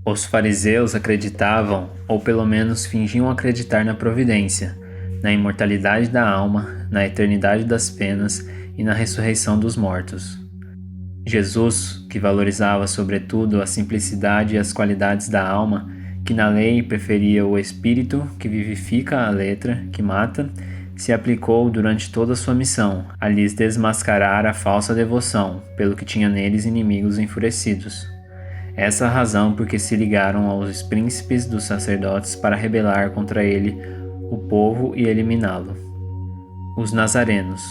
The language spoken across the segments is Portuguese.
Os fariseus acreditavam, ou pelo menos fingiam acreditar na providência, na imortalidade da alma, na eternidade das penas e na ressurreição dos mortos. Jesus, que valorizava sobretudo a simplicidade e as qualidades da alma, que na lei preferia o espírito, que vivifica a letra, que mata, se aplicou durante toda a sua missão a lhes desmascarar a falsa devoção, pelo que tinha neles inimigos enfurecidos. Essa a razão por que se ligaram aos príncipes dos sacerdotes para rebelar contra ele o povo e eliminá-lo. Os Nazarenos,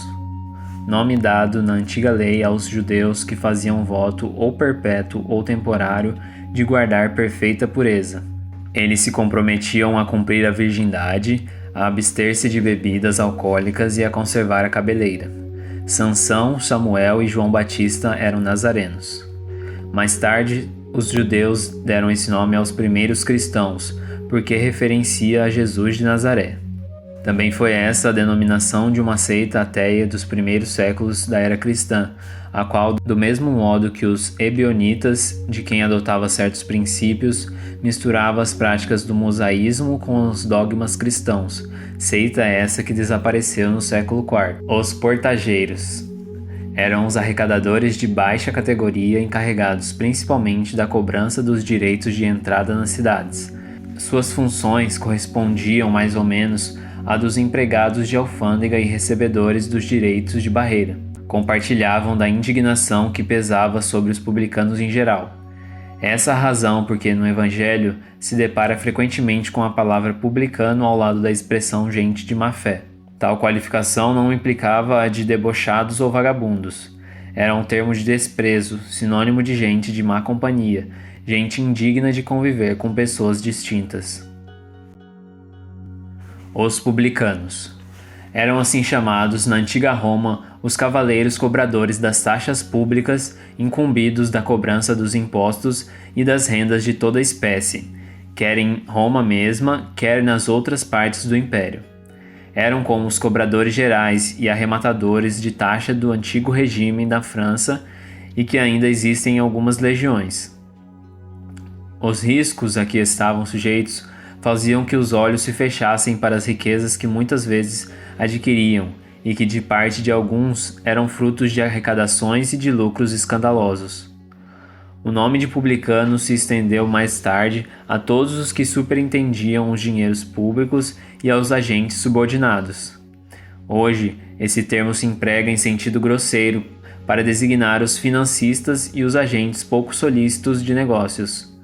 nome dado na antiga lei aos judeus que faziam voto ou perpétuo ou temporário de guardar perfeita pureza. Eles se comprometiam a cumprir a virgindade, a abster-se de bebidas alcoólicas e a conservar a cabeleira. Sansão, Samuel e João Batista eram nazarenos. Mais tarde, os judeus deram esse nome aos primeiros cristãos, porque referencia a Jesus de Nazaré. Também foi essa a denominação de uma seita ateia dos primeiros séculos da era cristã, a qual, do mesmo modo que os ebionitas, de quem adotava certos princípios, misturava as práticas do mosaísmo com os dogmas cristãos, seita essa que desapareceu no século IV. Os portageiros eram os arrecadadores de baixa categoria encarregados principalmente da cobrança dos direitos de entrada nas cidades. Suas funções correspondiam mais ou menos à dos empregados de alfândega e recebedores dos direitos de barreira. Compartilhavam da indignação que pesava sobre os publicanos em geral. Essa a razão porque no Evangelho se depara frequentemente com a palavra publicano ao lado da expressão gente de má fé. Tal qualificação não implicava a de debochados ou vagabundos. Era um termo de desprezo, sinônimo de gente de má companhia, gente indigna de conviver com pessoas distintas. Os publicanos eram assim chamados na antiga Roma os cavaleiros cobradores das taxas públicas, incumbidos da cobrança dos impostos e das rendas de toda espécie, quer em Roma mesma, quer nas outras partes do império. Eram como os cobradores gerais e arrematadores de taxa do antigo regime da França e que ainda existem em algumas legiões. Os riscos a que estavam sujeitos faziam que os olhos se fechassem para as riquezas que muitas vezes adquiriam e que de parte de alguns eram frutos de arrecadações e de lucros escandalosos. O nome de publicano se estendeu mais tarde a todos os que superintendiam os dinheiros públicos e aos agentes subordinados. Hoje, esse termo se emprega em sentido grosseiro para designar os financistas e os agentes pouco solícitos de negócios.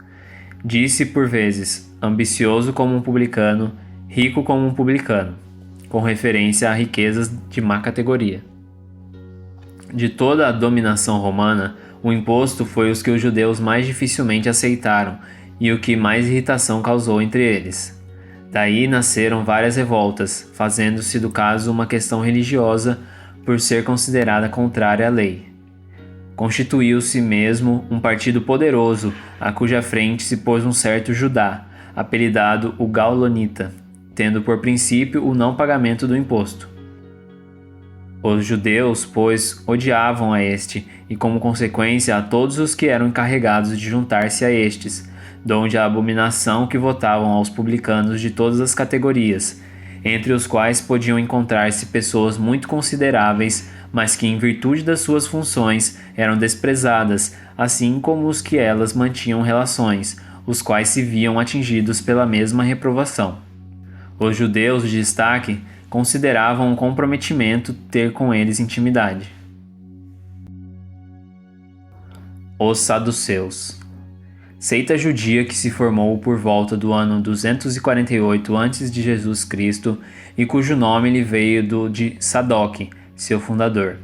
Disse por vezes, ambicioso como um publicano, rico como um publicano, com referência a riquezas de má categoria. De toda a dominação romana, o imposto foi os que os judeus mais dificilmente aceitaram e o que mais irritação causou entre eles. Daí nasceram várias revoltas, fazendo-se do caso uma questão religiosa por ser considerada contrária à lei. Constituiu-se mesmo um partido poderoso, a cuja frente se pôs um certo Judá, apelidado o Gaulonita, tendo por princípio o não pagamento do imposto. Os judeus, pois, odiavam a este, e como consequência a todos os que eram encarregados de juntar-se a estes, donde a abominação que votavam aos publicanos de todas as categorias, entre os quais podiam encontrar-se pessoas muito consideráveis, mas que em virtude das suas funções eram desprezadas, assim como os que elas mantinham relações, os quais se viam atingidos pela mesma reprovação. Os judeus de destaque consideravam um comprometimento ter com eles intimidade. Os saduceus, seita judia que se formou por volta do ano 248 a.C. e cujo nome lhe veio de Sadoc, seu fundador.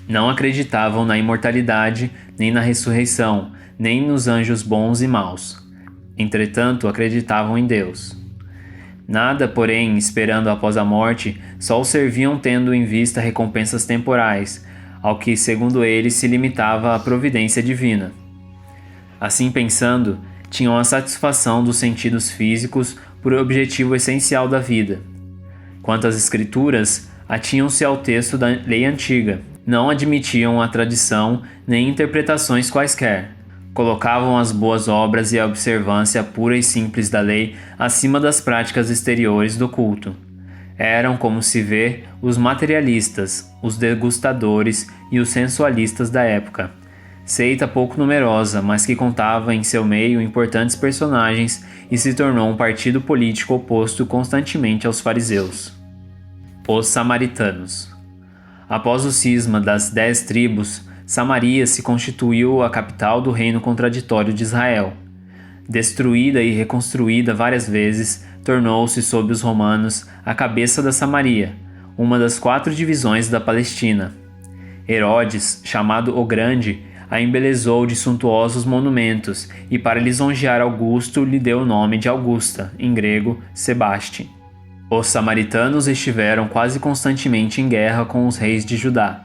Não acreditavam na imortalidade, nem na ressurreição, nem nos anjos bons e maus. Entretanto, acreditavam em Deus. Nada, porém, esperando após a morte, só o serviam tendo em vista recompensas temporais, ao que, segundo eles, se limitava a providência divina. Assim pensando, tinham a satisfação dos sentidos físicos por objetivo essencial da vida. Quanto às escrituras, atinham-se ao texto da lei antiga, não admitiam a tradição nem interpretações quaisquer. Colocavam as boas obras e a observância pura e simples da lei acima das práticas exteriores do culto. Eram, como se vê, os materialistas, os degustadores e os sensualistas da época. Seita pouco numerosa, mas que contava em seu meio importantes personagens e se tornou um partido político oposto constantemente aos fariseus. Os samaritanos. Após o cisma das 10 tribos, Samaria se constituiu a capital do reino contraditório de Israel. Destruída e reconstruída várias vezes, tornou-se sob os romanos a cabeça da Samaria, uma das 4 divisões da Palestina. Herodes, chamado o Grande, a embelezou de suntuosos monumentos e, para lisonjear Augusto, lhe deu o nome de Augusta, em grego, Sebaste. Os samaritanos estiveram quase constantemente em guerra com os reis de Judá.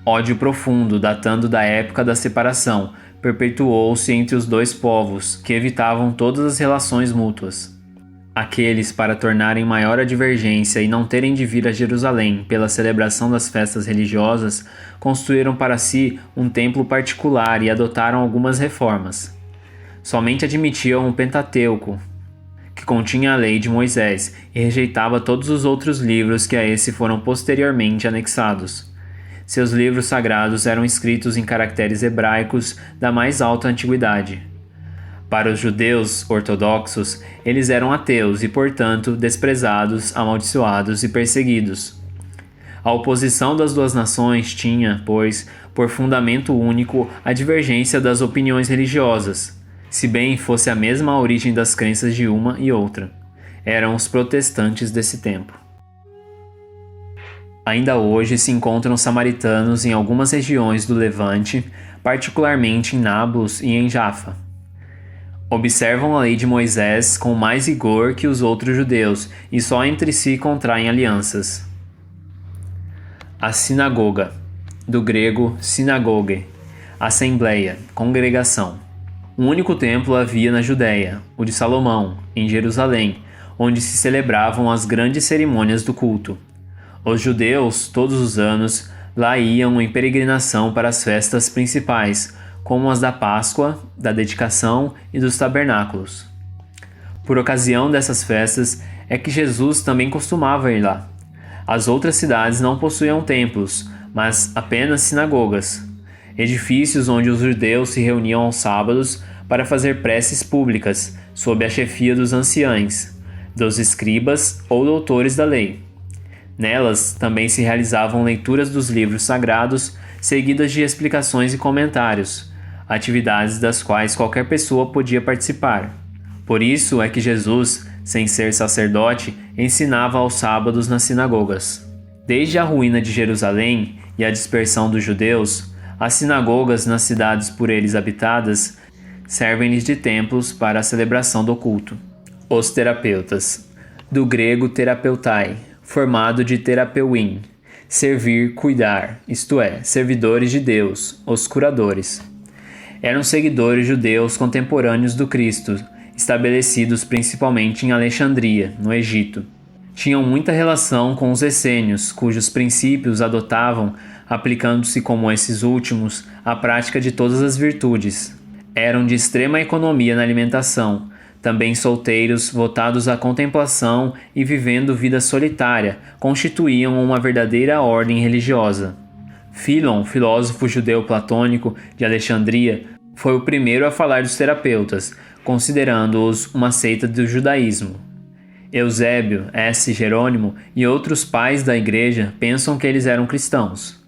Ódio profundo, datando da época da separação, perpetuou-se entre os dois povos, que evitavam todas as relações mútuas. Aqueles, para tornarem maior a divergência e não terem de vir a Jerusalém pela celebração das festas religiosas, construíram para si um templo particular e adotaram algumas reformas. Somente admitiam o Pentateuco, que continha a lei de Moisés, e rejeitava todos os outros livros que a esse foram posteriormente anexados. Seus livros sagrados eram escritos em caracteres hebraicos da mais alta antiguidade. Para os judeus ortodoxos, eles eram ateus e, portanto, desprezados, amaldiçoados e perseguidos. A oposição das duas nações tinha, pois, por fundamento único a divergência das opiniões religiosas, se bem fosse a mesma origem das crenças de uma e outra. Eram os protestantes desse tempo. Ainda hoje se encontram samaritanos em algumas regiões do Levante, particularmente em Nablus e em Jafa. Observam a lei de Moisés com mais rigor que os outros judeus e só entre si contraem alianças. A sinagoga, do grego sinagoge, assembleia, congregação. Um único templo havia na Judéia, o de Salomão, em Jerusalém, onde se celebravam as grandes cerimônias do culto. Os judeus, todos os anos, lá iam em peregrinação para as festas principais, como as da Páscoa, da Dedicação e dos Tabernáculos. Por ocasião dessas festas é que Jesus também costumava ir lá. As outras cidades não possuíam templos, mas apenas sinagogas, edifícios onde os judeus se reuniam aos sábados para fazer preces públicas, sob a chefia dos anciães, dos escribas ou doutores da lei. Nelas também se realizavam leituras dos livros sagrados, seguidas de explicações e comentários, atividades das quais qualquer pessoa podia participar. Por isso é que Jesus, sem ser sacerdote, ensinava aos sábados nas sinagogas. Desde a ruína de Jerusalém e a dispersão dos judeus, as sinagogas nas cidades por eles habitadas servem-lhes de templos para a celebração do culto. Os terapeutas, do grego terapeutai, formado de terapeuin, servir, cuidar, isto é, servidores de Deus, os curadores. Eram seguidores judeus contemporâneos do Cristo, estabelecidos principalmente em Alexandria, no Egito. Tinham muita relação com os essênios, cujos princípios adotavam, aplicando-se como esses últimos, à prática de todas as virtudes. Eram de extrema economia na alimentação, também solteiros, votados à contemplação e vivendo vida solitária, constituíam uma verdadeira ordem religiosa. Filon, filósofo judeu platônico de Alexandria, foi o primeiro a falar dos terapeutas, considerando-os uma seita do judaísmo. Eusébio, S. Jerônimo e outros pais da igreja pensam que eles eram cristãos.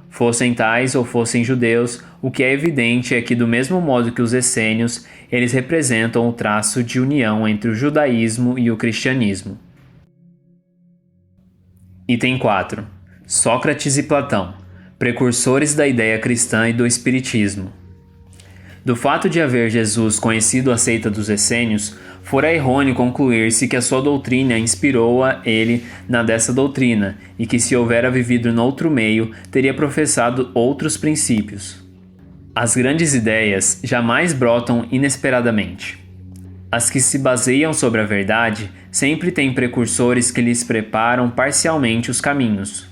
Fossem tais ou fossem judeus, o que é evidente é que, do mesmo modo que os essênios, eles representam o traço de união entre o judaísmo e o cristianismo. Item 4. Sócrates e Platão, precursores da ideia cristã e do espiritismo. Do fato de haver Jesus conhecido a seita dos essênios, fora errôneo concluir-se que a sua doutrina inspirou-a ele na dessa doutrina, e que se houvera vivido noutro meio, teria professado outros princípios. As grandes ideias jamais brotam inesperadamente. As que se baseiam sobre a verdade sempre têm precursores que lhes preparam parcialmente os caminhos.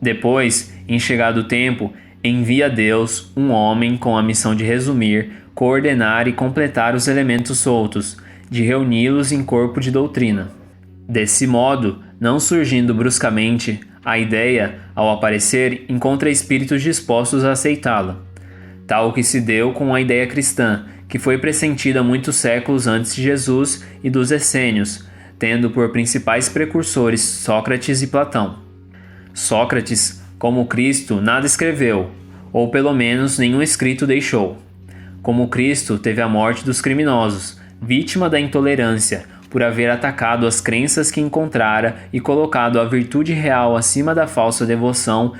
Depois, em chegado o tempo, envia Deus um homem com a missão de resumir, coordenar e completar os elementos soltos, de reuni-los em corpo de doutrina. Desse modo, não surgindo bruscamente, a ideia, ao aparecer, encontra espíritos dispostos a aceitá-la. Tal que se deu com a ideia cristã, que foi pressentida muitos séculos antes de Jesus e dos essênios, tendo por principais precursores Sócrates e Platão. Sócrates, como Cristo, nada escreveu, ou pelo menos nenhum escrito deixou. Como Cristo, teve a morte dos criminosos, vítima da intolerância, por haver atacado as crenças que encontrara e colocado a virtude real acima da falsa devoção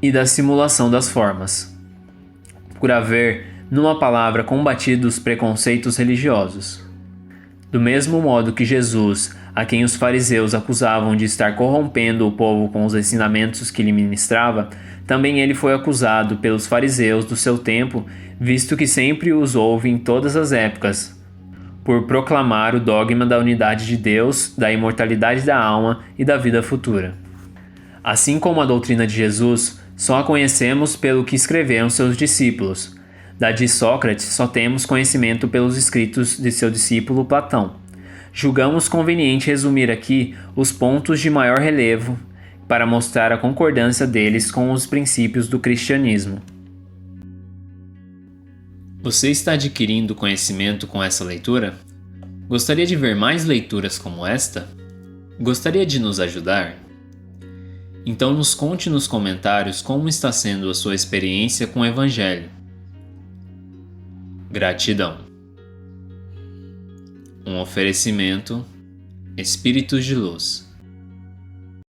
e da simulação das formas. Por haver, numa palavra, combatido os preconceitos religiosos. Do mesmo modo que Jesus, a quem os fariseus acusavam de estar corrompendo o povo com os ensinamentos que lhe ministrava, também ele foi acusado pelos fariseus do seu tempo, visto que sempre os houve em todas as épocas, por proclamar o dogma da unidade de Deus, da imortalidade da alma e da vida futura. Assim como a doutrina de Jesus, só a conhecemos pelo que escreveram seus discípulos. Da de Sócrates só temos conhecimento pelos escritos de seu discípulo Platão. Julgamos conveniente resumir aqui os pontos de maior relevo para mostrar a concordância deles com os princípios do cristianismo. Você está adquirindo conhecimento com essa leitura? Gostaria de ver mais leituras como esta? Gostaria de nos ajudar? Então nos conte nos comentários como está sendo a sua experiência com o Evangelho. Gratidão. Um oferecimento Espíritos de Luz.